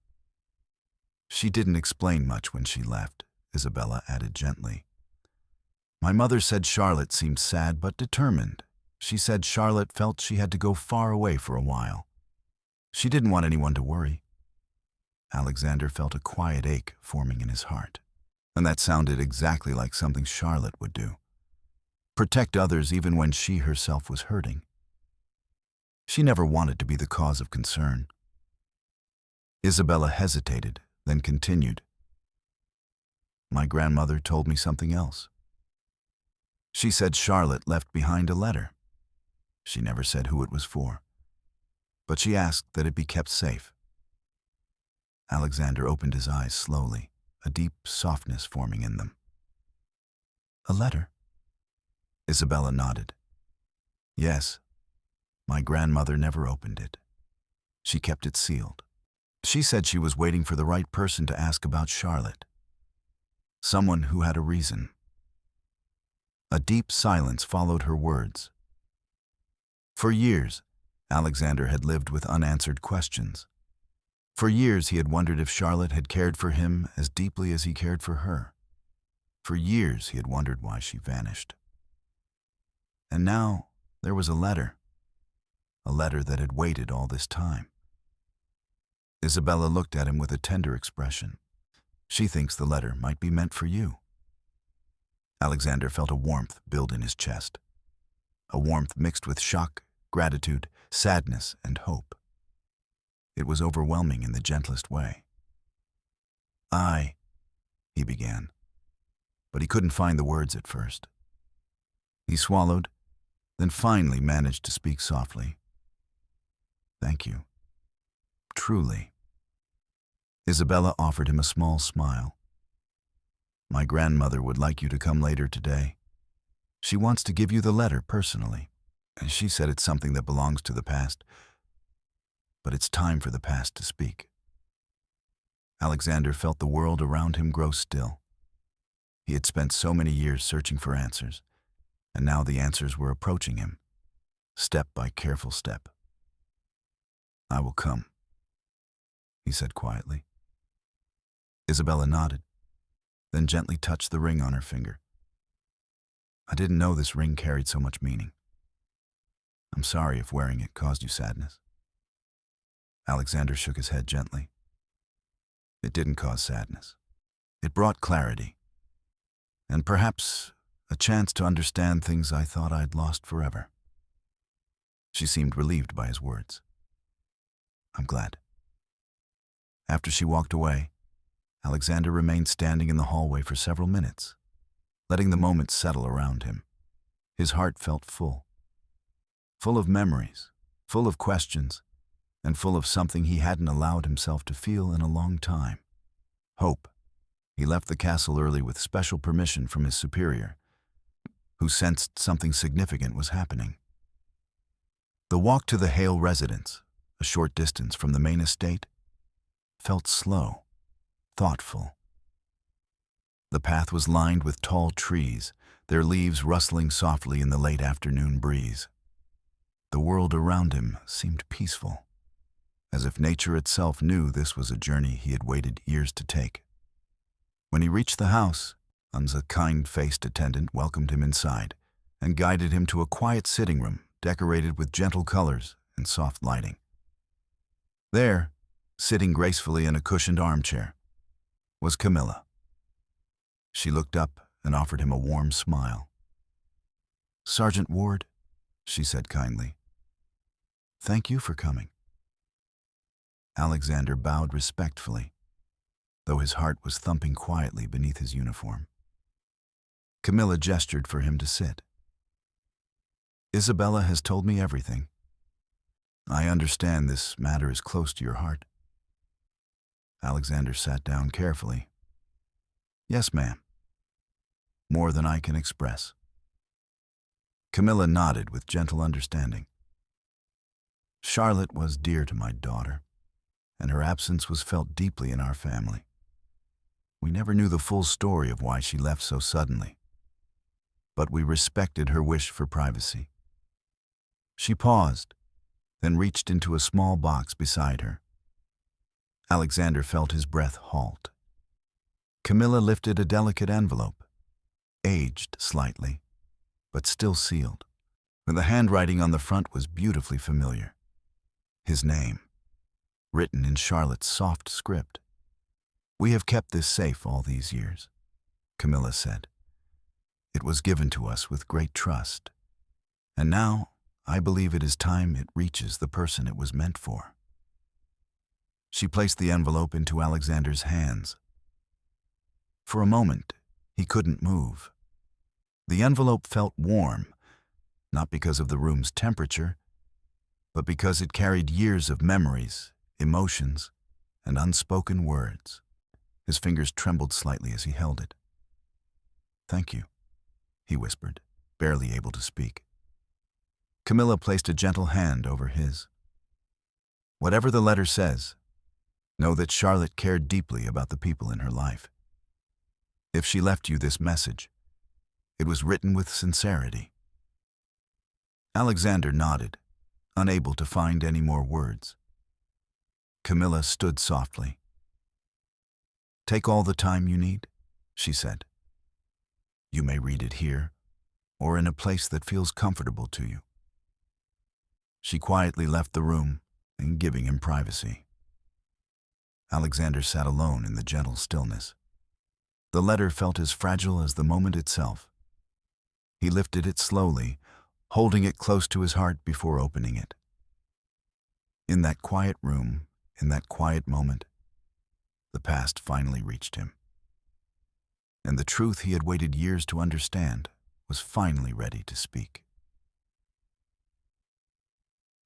"She didn't explain much when she left," Isabella added gently. "My mother said Charlotte seemed sad but determined. She said Charlotte felt she had to go far away for a while. She didn't want anyone to worry." Alexander felt a quiet ache forming in his heart, and that sounded exactly like something Charlotte would do. Protect others even when she herself was hurting. She never wanted to be the cause of concern. Isabella hesitated, then continued. "My grandmother told me something else. She said Charlotte left behind a letter. She never said who it was for, but she asked that it be kept safe." Alexander opened his eyes slowly, a deep softness forming in them. "A letter?" Isabella nodded. "Yes. My grandmother never opened it. She kept it sealed. She said she was waiting for the right person to ask about Charlotte. Someone who had a reason." A deep silence followed her words. For years, Alexander had lived with unanswered questions. For years he had wondered if Charlotte had cared for him as deeply as he cared for her. For years he had wondered why she vanished. And now there was a letter that had waited all this time. Isabella looked at him with a tender expression. "She thinks the letter might be meant for you." Alexander felt a warmth build in his chest. A warmth mixed with shock, gratitude, sadness, and hope. It was overwhelming in the gentlest way. He began, but he couldn't find the words at first. He swallowed, then finally managed to speak softly. "Thank you. Truly." Isabella offered him a small smile. "My grandmother would like you to come later today. She wants to give you the letter personally." And she said it's something that belongs to the past, but it's time for the past to speak. Alexander felt the world around him grow still. He had spent so many years searching for answers, and now the answers were approaching him, step by careful step. "I will come," he said quietly. Isabella nodded, then gently touched the ring on her finger. "I didn't know this ring carried so much meaning. I'm sorry if wearing it caused you sadness." Alexander shook his head gently. "It didn't cause sadness. It brought clarity, and perhaps a chance to understand things I thought I'd lost forever." She seemed relieved by his words. "I'm glad." After she walked away, Alexander remained standing in the hallway for several minutes, letting the moments settle around him. His heart felt full of memories, full of questions, and full of something he hadn't allowed himself to feel in a long time: hope. He left the castle early with special permission from his superior, who sensed something significant was happening. The walk to the Hale residence, a short distance from the main estate, felt slow, thoughtful. The path was lined with tall trees, their leaves rustling softly in the late afternoon breeze. The world around him seemed peaceful, as if nature itself knew this was a journey he had waited years to take. When he reached the house, a kind-faced attendant welcomed him inside and guided him to a quiet sitting room decorated with gentle colors and soft lighting. There, sitting gracefully in a cushioned armchair, was Camilla. She looked up and offered him a warm smile. "Sergeant Ward," she said kindly, "thank you for coming." Alexander bowed respectfully, though his heart was thumping quietly beneath his uniform. Camilla gestured for him to sit. "Isabella has told me everything. I understand this matter is close to your heart." Alexander sat down carefully. "Yes, ma'am. More than I can express." Camilla nodded with gentle understanding. "Charlotte was dear to my daughter, and her absence was felt deeply in our family. We never knew the full story of why she left so suddenly, but we respected her wish for privacy." She paused, then reached into a small box beside her. Alexander felt his breath halt. Camilla lifted a delicate envelope, aged slightly, but still sealed. The handwriting on the front was beautifully familiar. His name, written in Charlotte's soft script. "We have kept this safe all these years," Camilla said. "It was given to us with great trust, and now I believe it is time it reaches the person it was meant for." She placed the envelope into Alexander's hands. For a moment, he couldn't move. The envelope felt warm, not because of the room's temperature, but because it carried years of memories, emotions, and unspoken words. His fingers trembled slightly as he held it. "Thank you," he whispered, barely able to speak. Camilla placed a gentle hand over his. "Whatever the letter says, know that Charlotte cared deeply about the people in her life. If she left you this message, it was written with sincerity." Alexander nodded, unable to find any more words. Camilla stood softly. "Take all the time you need," she said. "You may read it here, or in a place that feels comfortable to you." She quietly left the room, giving him privacy. Alexander sat alone in the gentle stillness. The letter felt as fragile as the moment itself. He lifted it slowly, holding it close to his heart before opening it. In that quiet room, in that quiet moment, the past finally reached him. And the truth he had waited years to understand was finally ready to speak.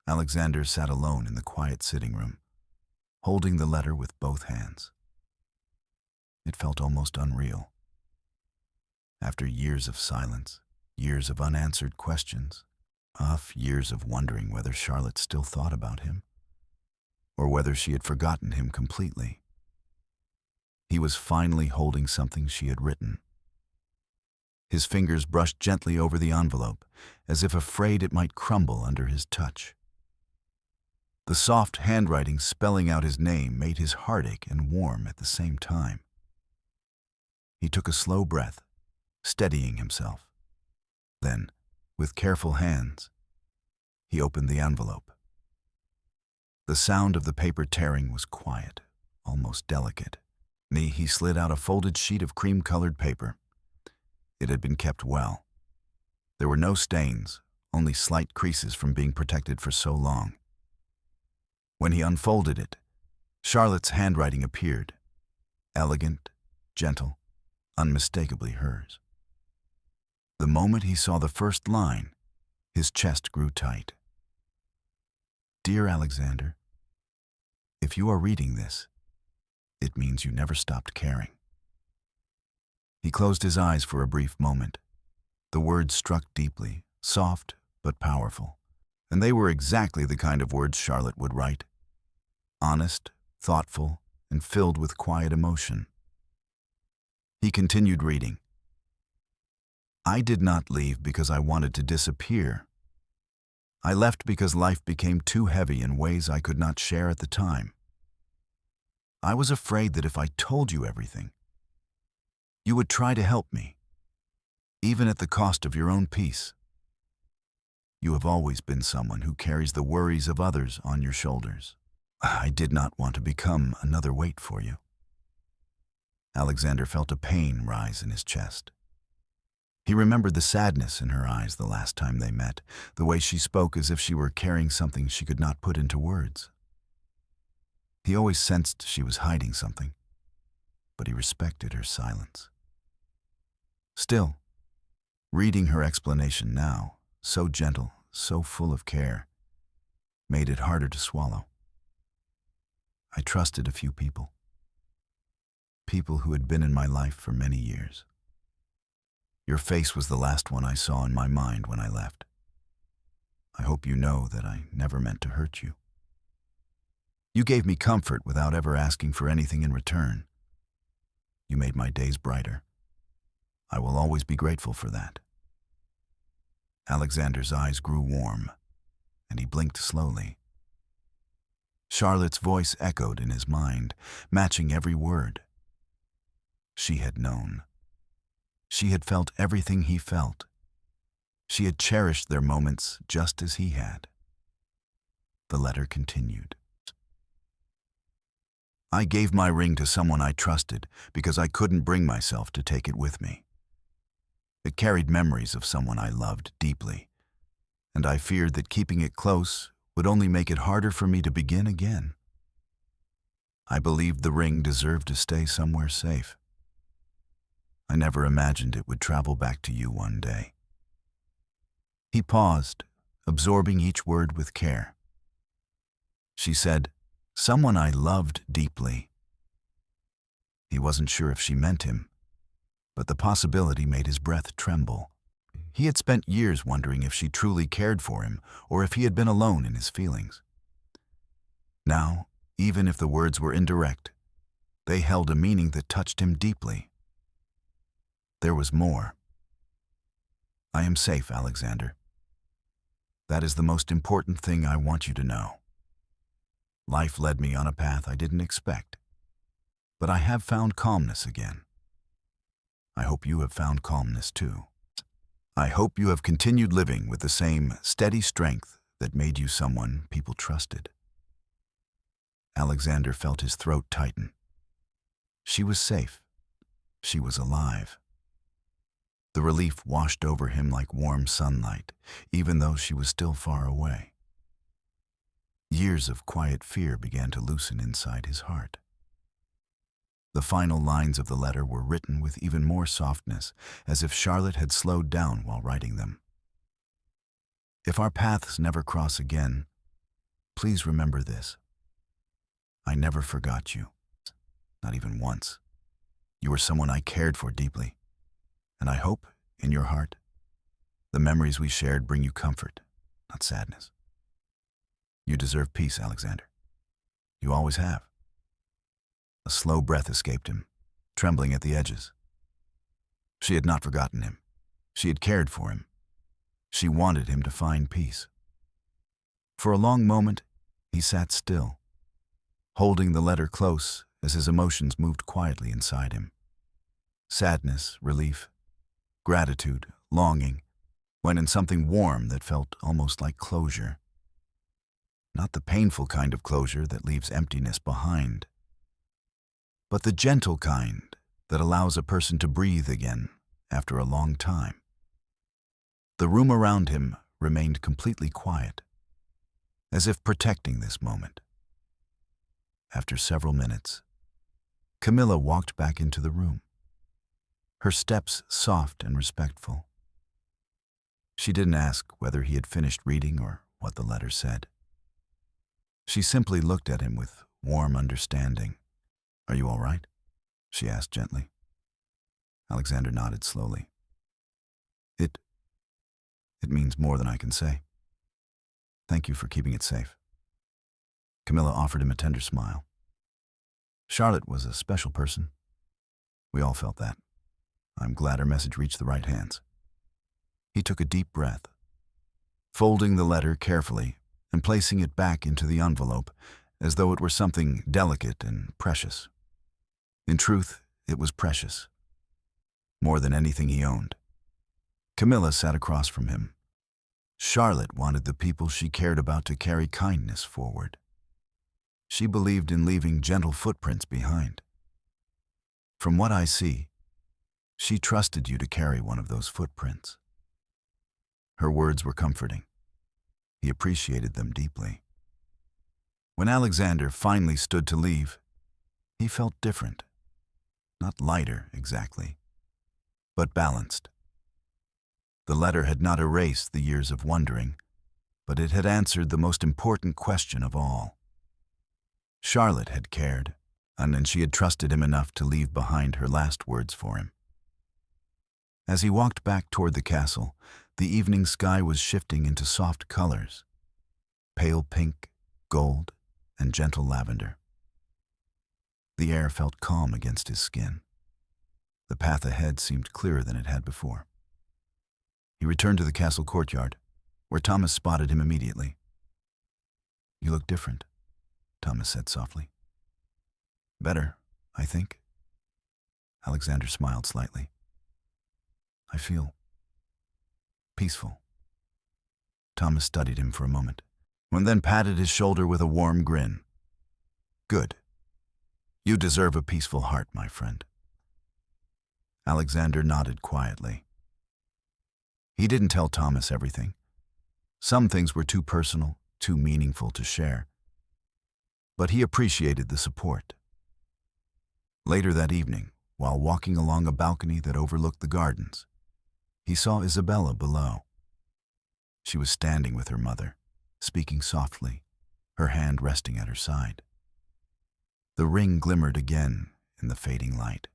Alexander sat alone in the quiet sitting room, holding the letter with both hands. It felt almost unreal. After years of silence, years of unanswered questions, Off years of wondering whether Charlotte still thought about him, or whether she had forgotten him completely. He was finally holding something she had written. His fingers brushed gently over the envelope, as if afraid it might crumble under his touch. The soft handwriting spelling out his name made his heart ache and warm at the same time. He took a slow breath, steadying himself. Then, with careful hands, he opened the envelope. The sound of the paper tearing was quiet, almost delicate. He slid out a folded sheet of cream-colored paper. It had been kept well. There were no stains, only slight creases from being protected for so long. When he unfolded it, Charlotte's handwriting appeared, elegant, gentle, unmistakably hers. The moment he saw the first line, his chest grew tight. Dear Alexander, if you are reading this, it means you never stopped caring. He closed his eyes for a brief moment. The words struck deeply, soft but powerful, and they were exactly the kind of words Charlotte would write. Honest, thoughtful, and filled with quiet emotion. He continued reading. I did not leave because I wanted to disappear. I left because life became too heavy in ways I could not share at the time. I was afraid that if I told you everything, you would try to help me, even at the cost of your own peace. You have always been someone who carries the worries of others on your shoulders. I did not want to become another weight for you. Alexander felt a pain rise in his chest. He remembered the sadness in her eyes the last time they met, the way she spoke as if she were carrying something she could not put into words. He always sensed she was hiding something, but he respected her silence. Still, reading her explanation now, so gentle, so full of care, made it harder to swallow. I trusted a few people who had been in my life for many years. Your face was the last one I saw in my mind when I left. I hope you know that I never meant to hurt you. You gave me comfort without ever asking for anything in return. You made my days brighter. I will always be grateful for that. Alexander's eyes grew warm, and he blinked slowly. Charlotte's voice echoed in his mind, matching every word. She had known. She had felt everything he felt. She had cherished their moments just as he had. The letter continued. I gave my ring to someone I trusted because I couldn't bring myself to take it with me. It carried memories of someone I loved deeply, and I feared that keeping it close would only make it harder for me to begin again. I believed the ring deserved to stay somewhere safe. I never imagined it would travel back to you one day. He paused, absorbing each word with care. She said, someone I loved deeply. He wasn't sure if she meant him, but the possibility made his breath tremble. He had spent years wondering if she truly cared for him or if he had been alone in his feelings. Now, even if the words were indirect, they held a meaning that touched him deeply. There was more. I am safe, Alexander. That is the most important thing I want you to know. Life led me on a path I didn't expect, but I have found calmness again. I hope you have found calmness too. I hope you have continued living with the same steady strength that made you someone people trusted. Alexander felt his throat tighten. She was safe. She was alive. The relief washed over him like warm sunlight, even though she was still far away. Years of quiet fear began to loosen inside his heart. The final lines of the letter were written with even more softness, as if Charlotte had slowed down while writing them. If our paths never cross again, please remember this. I never forgot you, not even once. You were someone I cared for deeply, and I hope, in your heart, the memories we shared bring you comfort not sadness. You deserve peace, Alexander. You always have. A slow breath escaped him, trembling at the edges. She had not forgotten him. She had cared for him. She wanted him to find peace. For a long moment, he sat still, holding the letter close as his emotions moved quietly inside him. Sadness, relief, gratitude, longing, went in something warm that felt almost like closure. Not the painful kind of closure that leaves emptiness behind, but the gentle kind that allows a person to breathe again after a long time. The room around him remained completely quiet, as if protecting this moment. After several minutes, Camilla walked back into the room, her steps soft and respectful. She didn't ask whether he had finished reading or what the letter said. She simply looked at him with warm understanding. "Are you all right?" she asked gently. Alexander nodded slowly. It means more than I can say. Thank you for keeping it safe." Camilla offered him a tender smile. Charlotte was a special person. We all felt that. I'm glad her message reached the right hands. He took a deep breath, folding the letter carefully and placing it back into the envelope as though it were something delicate and precious. In truth, it was precious, more than anything he owned. Camilla sat across from him. Charlotte wanted the people she cared about to carry kindness forward. She believed in leaving gentle footprints behind. From what I see, she trusted you to carry one of those footprints. Her words were comforting. He appreciated them deeply. When Alexander finally stood to leave, he felt different. Not lighter, exactly, but balanced. The letter had not erased the years of wondering, but it had answered the most important question of all. Charlotte had cared, and she had trusted him enough to leave behind her last words for him. As he walked back toward the castle, the evening sky was shifting into soft colors: pale pink, gold, and gentle lavender. The air felt calm against his skin. The path ahead seemed clearer than it had before. He returned to the castle courtyard, where Thomas spotted him immediately. "You look different," Thomas said softly. "Better, I think." Alexander smiled slightly. "I feel peaceful." Thomas studied him for a moment, and then patted his shoulder with a warm grin. "Good. You deserve a peaceful heart, my friend." Alexander nodded quietly. He didn't tell Thomas everything. Some things were too personal, too meaningful to share. But he appreciated the support. Later that evening, while walking along a balcony that overlooked the gardens, he saw Isabella below. She was standing with her mother, speaking softly, her hand resting at her side. The ring glimmered again in the fading light.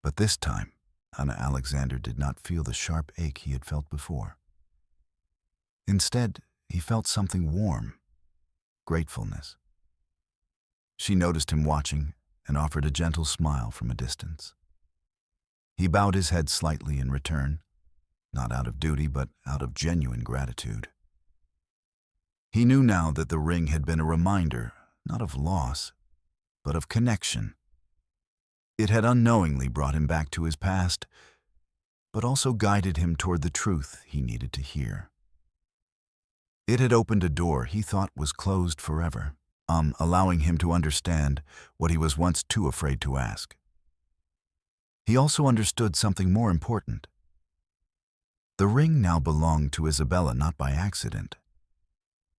But this time, Alexander did not feel the sharp ache he had felt before. Instead, he felt something warm, gratefulness. She noticed him watching and offered a gentle smile from a distance. He bowed his head slightly in return, not out of duty, but out of genuine gratitude. He knew now that the ring had been a reminder, not of loss, but of connection. It had unknowingly brought him back to his past, but also guided him toward the truth he needed to hear. It had opened a door he thought was closed forever, allowing him to understand what he was once too afraid to ask. He also understood something more important. The ring now belonged to Isabella not by accident,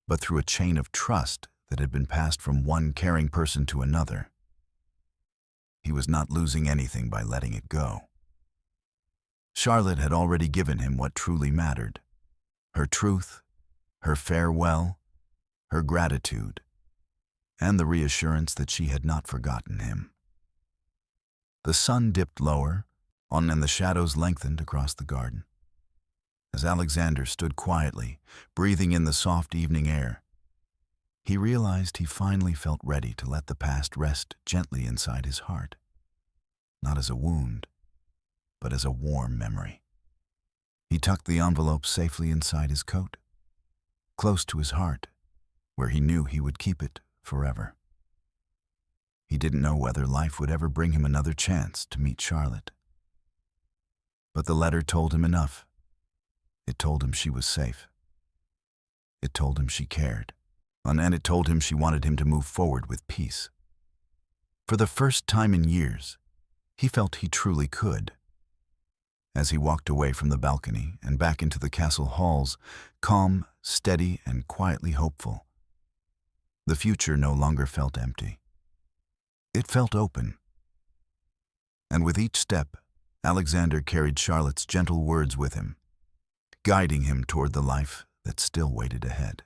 but through a chain of trust that had been passed from one caring person to another. He was not losing anything by letting it go. Charlotte had already given him what truly mattered: her truth, her farewell, her gratitude, and the reassurance that she had not forgotten him. The sun dipped lower, and the shadows lengthened across the garden. As Alexander stood quietly, breathing in the soft evening air, he realized he finally felt ready to let the past rest gently inside his heart, not as a wound, but as a warm memory. He tucked the envelope safely inside his coat, close to his heart, where he knew he would keep it forever. He didn't know whether life would ever bring him another chance to meet Charlotte. But the letter told him enough. It told him she was safe. It told him she cared. And it told him she wanted him to move forward with peace. For the first time in years, he felt he truly could. As he walked away from the balcony and back into the castle halls, calm, steady, and quietly hopeful, the future no longer felt empty. It felt open. And with each step, Alexander carried Charlotte's gentle words with him, guiding him toward the life that still waited ahead.